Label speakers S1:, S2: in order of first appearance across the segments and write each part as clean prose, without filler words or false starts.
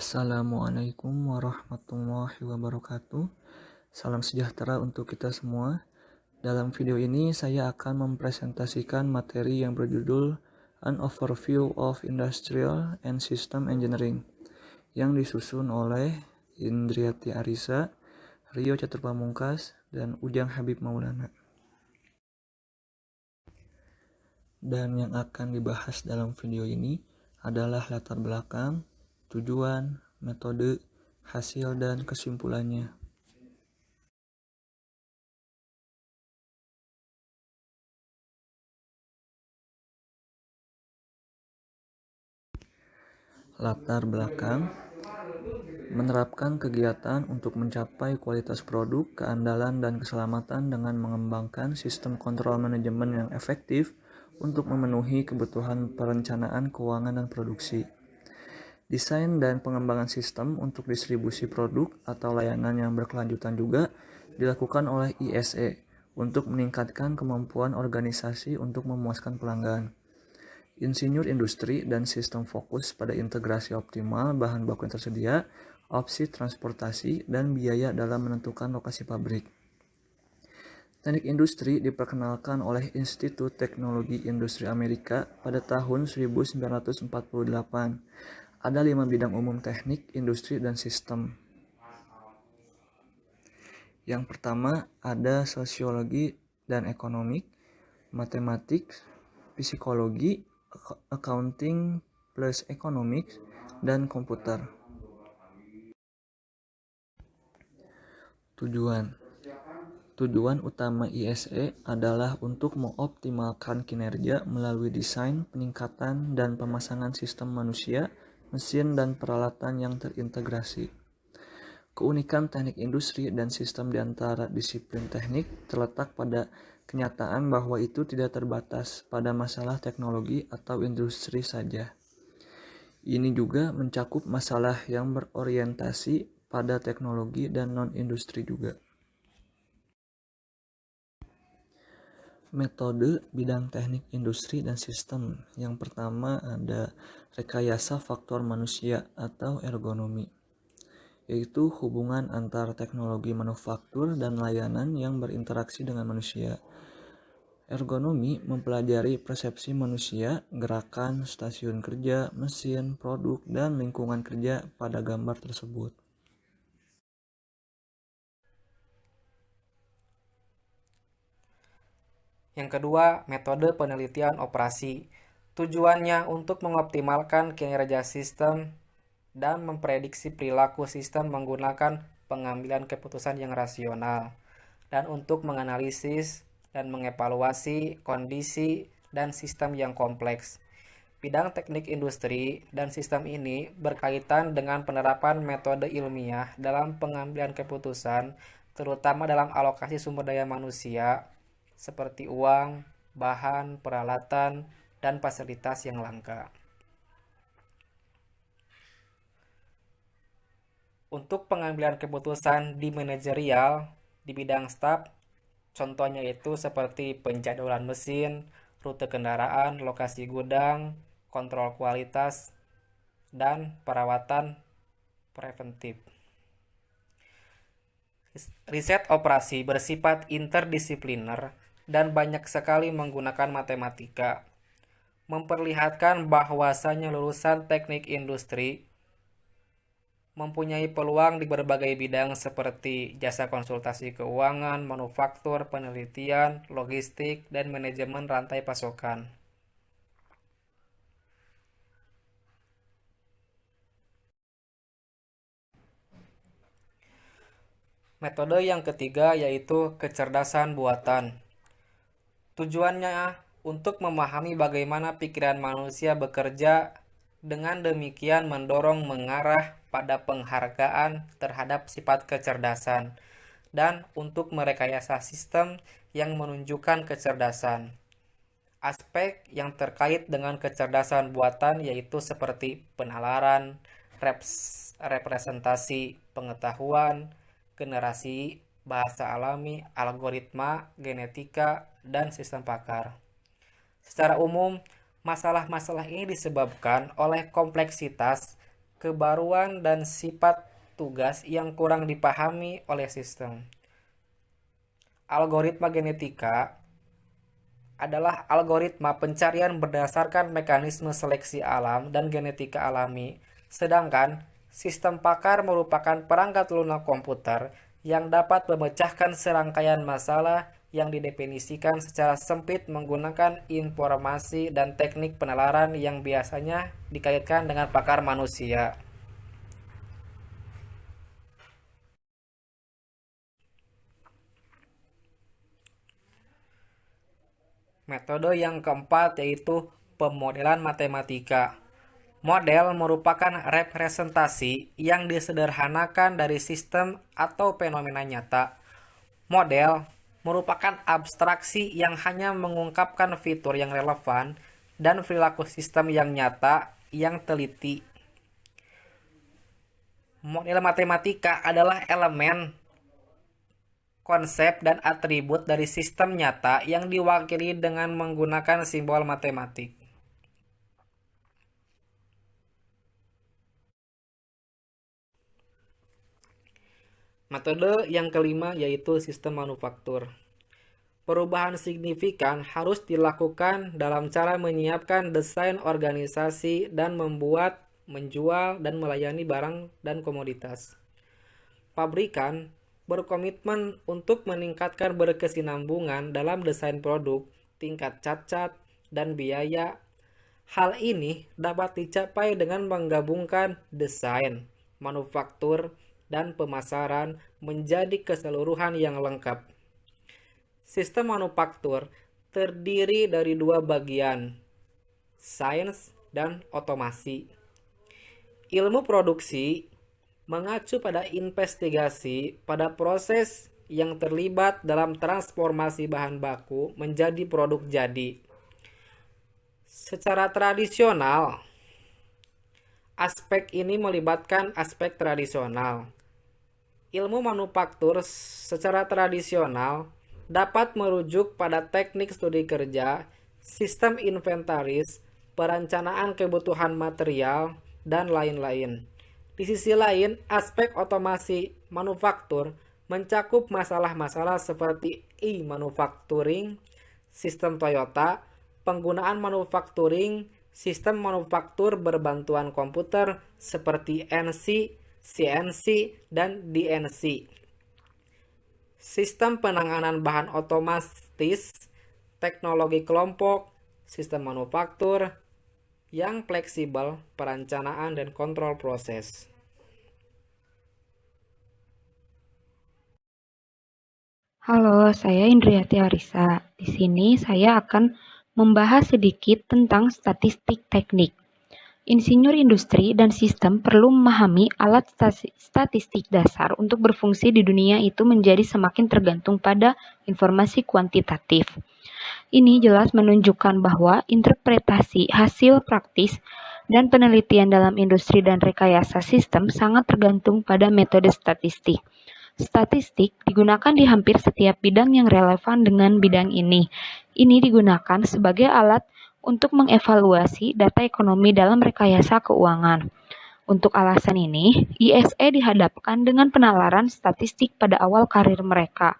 S1: Assalamualaikum warahmatullahi wabarakatuh. Salam sejahtera untuk kita semua. Dalam video ini saya akan mempresentasikan materi yang berjudul An Overview of Industrial and System Engineering yang disusun oleh Indriati Arisa, Rio Catur Pamungkas, dan Ujang Habib Maulana. Dan yang akan dibahas dalam video ini adalah latar belakang, tujuan, metode, hasil, dan kesimpulannya. Latar belakang: menerapkan kegiatan untuk mencapai kualitas produk, keandalan, dan keselamatan dengan mengembangkan sistem kontrol manajemen yang efektif untuk memenuhi kebutuhan perencanaan keuangan dan produksi. Desain dan pengembangan sistem untuk distribusi produk atau layanan yang berkelanjutan juga dilakukan oleh ISE untuk meningkatkan kemampuan organisasi untuk memuaskan pelanggan. Insinyur industri dan sistem fokus pada integrasi optimal bahan baku yang tersedia, opsi transportasi, dan biaya dalam menentukan lokasi pabrik. Teknik industri diperkenalkan oleh Institut Teknologi Industri Amerika pada tahun 1948. Ada 5 bidang umum teknik, industri, dan sistem. Yang pertama ada sosiologi dan ekonomi, matematik, psikologi, accounting plus economics, dan komputer. Tujuan utama ISE adalah untuk mengoptimalkan kinerja melalui desain, peningkatan, dan pemasangan sistem manusia, mesin, dan peralatan yang terintegrasi. Keunikan teknik industri dan sistem di antara disiplin teknik terletak pada kenyataan bahwa itu tidak terbatas pada masalah teknologi atau industri saja. Ini juga mencakup masalah yang berorientasi pada teknologi dan non-industri juga. Metode bidang teknik industri dan sistem. Yang pertama ada rekayasa faktor manusia atau ergonomi, yaitu hubungan antara teknologi manufaktur dan layanan yang berinteraksi dengan manusia. Ergonomi mempelajari persepsi manusia, gerakan, stasiun kerja, mesin, produk, dan lingkungan kerja pada gambar tersebut.
S2: Yang kedua, metode penelitian operasi. Tujuannya untuk mengoptimalkan kinerja sistem dan memprediksi perilaku sistem menggunakan pengambilan keputusan yang rasional, dan untuk menganalisis dan mengevaluasi kondisi dan sistem yang kompleks. Bidang teknik industri dan sistem ini berkaitan dengan penerapan metode ilmiah dalam pengambilan keputusan, terutama dalam alokasi sumber daya manusia, seperti uang, bahan, peralatan, dan fasilitas yang langka. Untuk pengambilan keputusan di manajerial di bidang staf, contohnya itu seperti penjadwalan mesin, rute kendaraan, lokasi gudang, kontrol kualitas, dan perawatan preventif. Riset operasi bersifat interdisipliner dan banyak sekali menggunakan matematika. Memperlihatkan bahwasanya lulusan teknik industri mempunyai peluang di berbagai bidang seperti jasa konsultasi keuangan, manufaktur, penelitian, logistik, dan manajemen rantai pasokan. Metode yang ketiga yaitu kecerdasan buatan. Tujuannya untuk memahami bagaimana pikiran manusia bekerja, dengan demikian mendorong mengarah pada penghargaan terhadap sifat kecerdasan, dan untuk merekayasa sistem yang menunjukkan kecerdasan. Aspek yang terkait dengan kecerdasan buatan yaitu seperti penalaran, representasi pengetahuan, generasi, bahasa alami, algoritma, genetika, dan sistem pakar. Secara umum, masalah-masalah ini disebabkan oleh kompleksitas kebaruan dan sifat tugas yang kurang dipahami oleh sistem. Algoritma genetika adalah algoritma pencarian berdasarkan mekanisme seleksi alam dan genetika alami, sedangkan sistem pakar merupakan perangkat lunak komputer yang dapat memecahkan serangkaian masalah yang didefinisikan secara sempit menggunakan informasi dan teknik penalaran yang biasanya dikaitkan dengan pakar manusia. Metode yang keempat yaitu pemodelan matematika. Model merupakan representasi yang disederhanakan dari sistem atau fenomena nyata. Model merupakan abstraksi yang hanya mengungkapkan fitur yang relevan dan perilaku sistem yang nyata yang teliti. Model matematika adalah elemen, konsep, dan atribut dari sistem nyata yang diwakili dengan menggunakan simbol matematik. Metode yang kelima yaitu sistem manufaktur. Perubahan signifikan harus dilakukan dalam cara menyiapkan desain organisasi dan membuat, menjual, dan melayani barang dan komoditas. Pabrikan berkomitmen untuk meningkatkan berkesinambungan dalam desain produk, tingkat cacat, dan biaya. Hal ini dapat dicapai dengan menggabungkan desain, manufaktur, dan pemasaran menjadi keseluruhan yang lengkap. Sistem manufaktur terdiri dari dua bagian, sains dan otomasi. Ilmu produksi mengacu pada investigasi pada proses yang terlibat dalam transformasi bahan baku menjadi produk jadi. Secara tradisional, aspek ini melibatkan aspek tradisional. Ilmu manufaktur secara tradisional dapat merujuk pada teknik studi kerja, sistem inventaris, perencanaan kebutuhan material, dan lain-lain. Di sisi lain, aspek otomasi manufaktur mencakup masalah-masalah seperti e-manufacturing, sistem Toyota, penggunaan manufacturing, sistem manufaktur berbantuan komputer seperti NC, CNC, dan DNC. Sistem penanganan bahan otomatis, teknologi kelompok, sistem manufaktur yang fleksibel, perencanaan, dan kontrol proses.
S3: Halo, saya Indriati Arisa. Di sini saya akan membahas sedikit tentang statistik teknik. Insinyur industri dan sistem perlu memahami alat statistik dasar untuk berfungsi di dunia itu menjadi semakin tergantung pada informasi kuantitatif. Ini jelas menunjukkan bahwa interpretasi hasil praktis dan penelitian dalam industri dan rekayasa sistem sangat tergantung pada metode statistik. Statistik digunakan di hampir setiap bidang yang relevan dengan bidang ini. Ini digunakan sebagai alat untuk mengevaluasi data ekonomi dalam rekayasa keuangan. Untuk alasan ini, ISE dihadapkan dengan penalaran statistik pada awal karir mereka.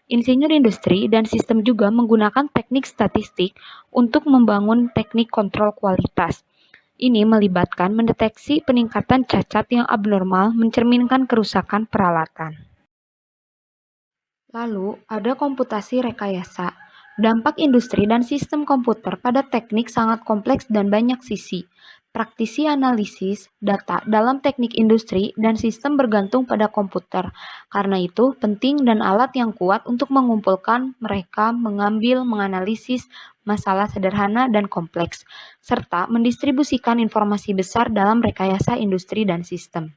S3: Insinyur industri dan sistem juga menggunakan teknik statistik untuk membangun teknik kontrol kualitas. Ini melibatkan mendeteksi peningkatan cacat yang abnormal mencerminkan kerusakan peralatan. Lalu, ada komputasi rekayasa. Dampak industri dan sistem komputer pada teknik sangat kompleks dan banyak sisi. Praktisi analisis data dalam teknik industri dan sistem bergantung pada komputer. Karena itu, penting dan alat yang kuat untuk mengumpulkan mereka, mengambil, menganalisis masalah sederhana dan kompleks, serta mendistribusikan informasi besar dalam rekayasa industri dan sistem.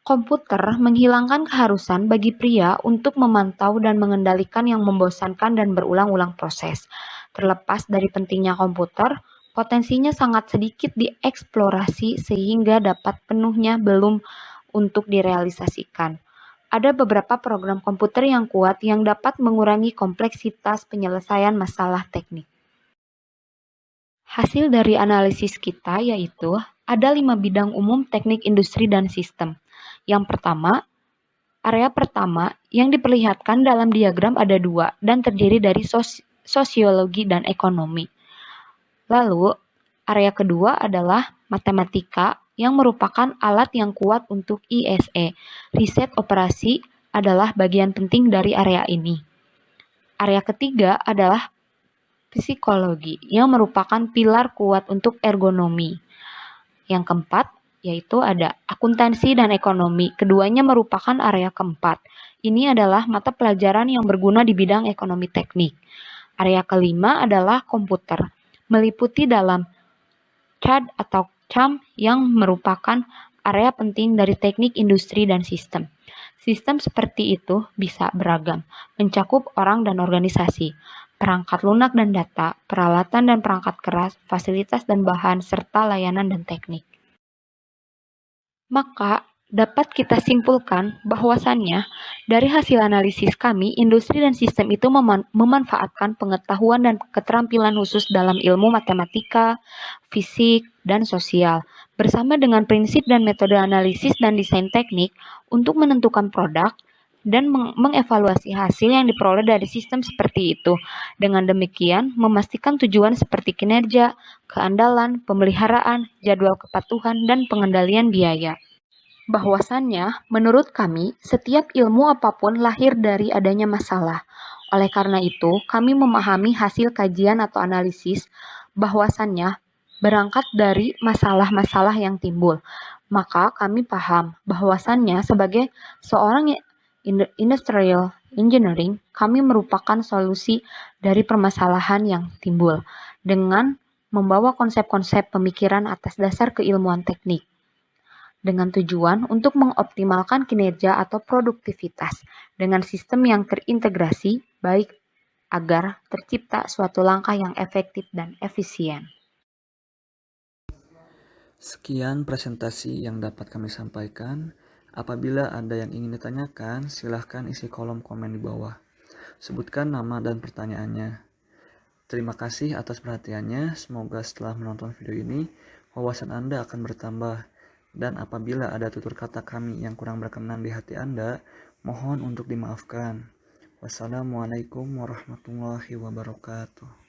S3: Komputer menghilangkan keharusan bagi pria untuk memantau dan mengendalikan yang membosankan dan berulang-ulang proses. Terlepas dari pentingnya komputer, potensinya sangat sedikit dieksplorasi sehingga dapat penuhnya belum untuk direalisasikan. Ada beberapa program komputer yang kuat yang dapat mengurangi kompleksitas penyelesaian masalah teknik. Hasil dari analisis kita yaitu Ada 5 bidang umum teknik industri dan sistem. Yang pertama, area pertama yang diperlihatkan dalam diagram ada 2 dan terdiri dari sosiologi dan ekonomi. Lalu, area kedua adalah matematika yang merupakan alat yang kuat untuk ISE. Riset operasi adalah bagian penting dari area ini. Area ketiga adalah psikologi yang merupakan pilar kuat untuk ergonomi. Yang keempat yaitu ada akuntansi dan ekonomi. Keduanya merupakan area keempat. Ini adalah mata pelajaran yang berguna di bidang ekonomi teknik. Area kelima adalah komputer, meliputi dalam CAD atau CAM yang merupakan area penting dari teknik industri dan sistem. Sistem seperti itu bisa beragam, mencakup orang dan organisasi, perangkat lunak dan data, peralatan dan perangkat keras, fasilitas dan bahan, serta layanan dan teknik. Maka, dapat kita simpulkan bahwasannya dari hasil analisis kami, industri dan sistem itu memanfaatkan pengetahuan dan keterampilan khusus dalam ilmu matematika, fisik, dan sosial, bersama dengan prinsip dan metode analisis dan desain teknik untuk menentukan produk dan mengevaluasi hasil yang diperoleh dari sistem seperti itu. Dengan demikian, memastikan tujuan seperti kinerja, keandalan, pemeliharaan, jadwal kepatuhan, dan pengendalian biaya. Bahwasannya, menurut kami, setiap ilmu apapun lahir dari adanya masalah. Oleh karena itu, kami memahami hasil kajian atau analisis bahwasannya berangkat dari masalah-masalah yang timbul. Maka kami paham bahwasannya sebagai seorang industrial engineering, kami merupakan solusi dari permasalahan yang timbul dengan membawa konsep-konsep pemikiran atas dasar keilmuan teknik, dengan tujuan untuk mengoptimalkan kinerja atau produktivitas dengan sistem yang terintegrasi baik agar tercipta suatu langkah yang efektif dan efisien.
S1: Sekian presentasi yang dapat kami sampaikan. Apabila ada yang ingin ditanyakan, silahkan isi kolom komen di bawah. Sebutkan nama dan pertanyaannya. Terima kasih atas perhatiannya. Semoga setelah menonton video ini, wawasan Anda akan bertambah. Dan apabila ada tutur kata kami yang kurang berkenan di hati Anda, mohon untuk dimaafkan. Wassalamualaikum warahmatullahi wabarakatuh.